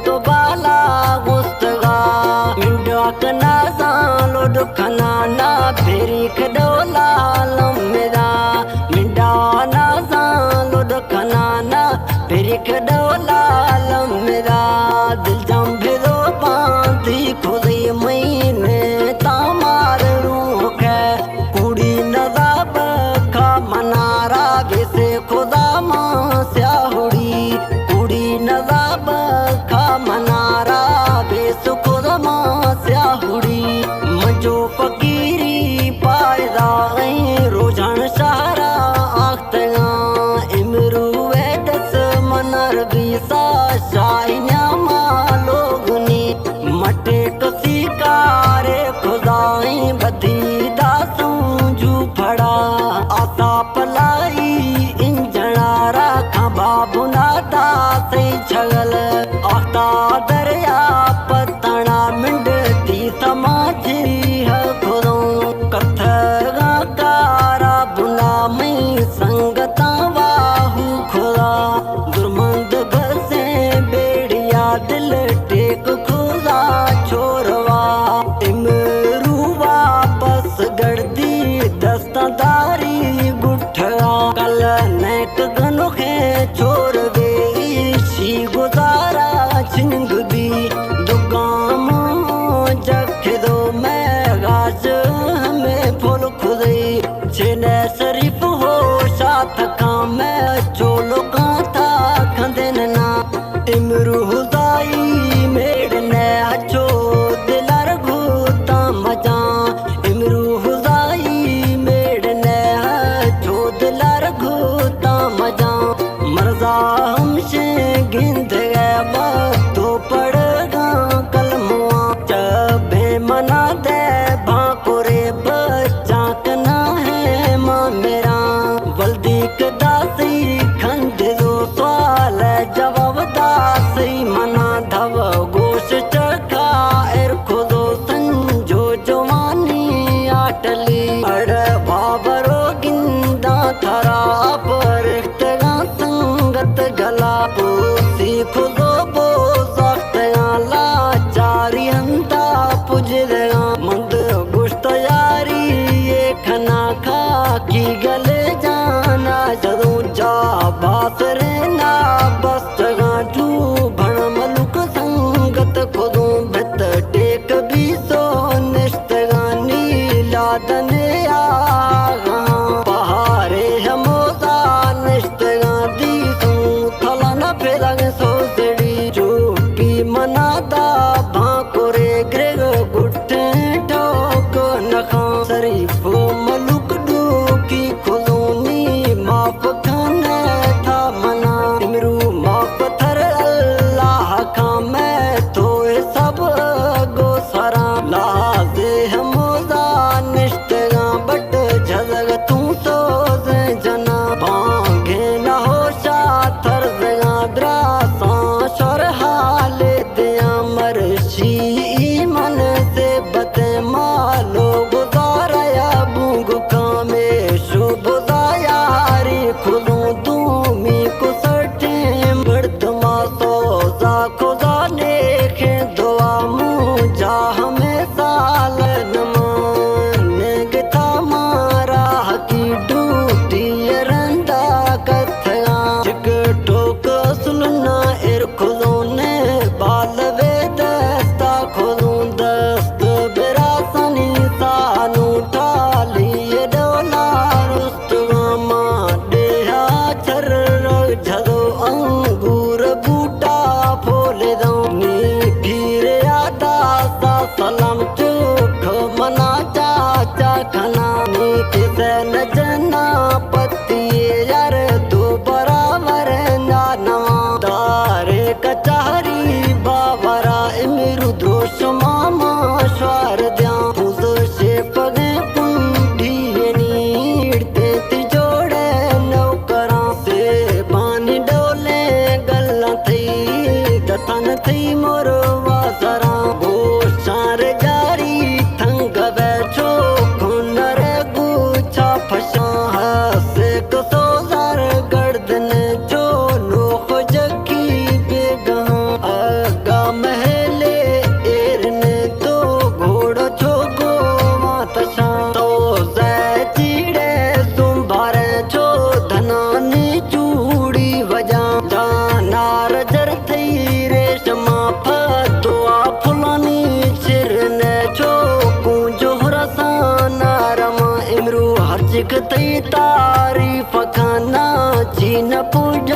तो बाला गुस्तगा मिंडा कना सालो दुखना ना फेरी खडोला लम्मेदा मिंडा ना सालो दुखना ना फेरी खडोला लम्मेदा दिल जम भेदो बांधी खुदी महीने तामार रूह है कुड़ी नजाब खा मनारा वैसे खुदा मां स्याहुड़ी कुड़ी नजाब खा मनारा वैसे खुदा मां स्याहुड़ी मजो फकीरी पायदा रोजान शहरा आख्तगा इमरू वेदस मनर बीसा शाइन्या लोगनी मटे तो सिकारे खुदाई बधी दासों जू फड़ा आसा पलाई इंजनारा खबा बुनाता से छगल आता दरिया पतना मिंडती समाजी है खुदों कथगा कारा बुना में संगता वाहू खुदा दुर्मंद घर से बेड़िया दिल टेक खुदा छोरवा इमरू वापस गर्दी दस्तादारी गुठा कल नेक गनोखे छोर वे शी गुजारा छिंग भी दुकाम जख दो मैं गाज हमें फुल खुदे छिने शरीफ हो साथ का मैं चोलो का था खंदेन ना इमरू हुदाई मेड़ने अच्छो दिलर घूता मजा इमरू हुदाई मेड़ने अच्छो दिलर घूता मजा मर्जा हमसे गिंद गया तो पड़गा कलमुआ जब मना दे भाकुरे बच्चा कना है मां मेरा वल्दी दासी खंड दो सवाल जवाब दासी मना धव गोश चखा एर खुदो संजो जवानी आटली अड़ बाबरो गिंदा थरा पर इख्तगा संगत गला पोसी खुदो बो सख्तगा ला चारी हंता पुजदेगा मंद गुश्त यारी ये खना खा की गले जाना जदों जा बासरे ना बस्तगा जू भण मलुक संगत खुदों भित टेक भी सो निश्तगा नीला दने आगा पहारे हमोदा निश्तगा दी तू थला न फेरग सोसड़ी चूपी मनादा भाकुरे ग्रेग गुट्टे ठोक नखा शरीफ मलुक डूकी खुदोनी माफ खाने था मना इमरू माफ थर अल्लाह का मैं तो सब गो सरा लाजे हमोदा निश्तगा बट झलग तू तो जना भांगे न हो शाथर जगा द्रासा शर हाले दिया मरशी मन से बते मालो गुजारा बूंग कामे शुभ यारी खुदों दूमी कुसटे मर्दमा सोजा खुदा नेखे दुआ मुझा हमें साल नमाने गथा मारा की डूटी रंदा कथगा चिक टोक सुलना एर खुदों ने बालवे दस्ता खुदों दस्त बिरासनी सानू ठाली डोला रुस्तगा देहा चर झदो अंगूर बूटा फोले दो नी फिर आदा सा सलाम चुख मना चाचा खना नी किसे न जना पति यार दो बराबर ना नवा दारे कचहरी बाबरा इमरू दोष मामा स्वार द्या फूस से पगे पुंडी नीड़ते तिजोड़े नौकरा से पानी डोले गल्ला थी दतन थी मोरवा सरा वो सार जारी थंग बैठो खुनर गुच्छा फसा से कसो जर गर्दन जो लोख जगी बेगा थई तारीफ खाना जी न पुॼ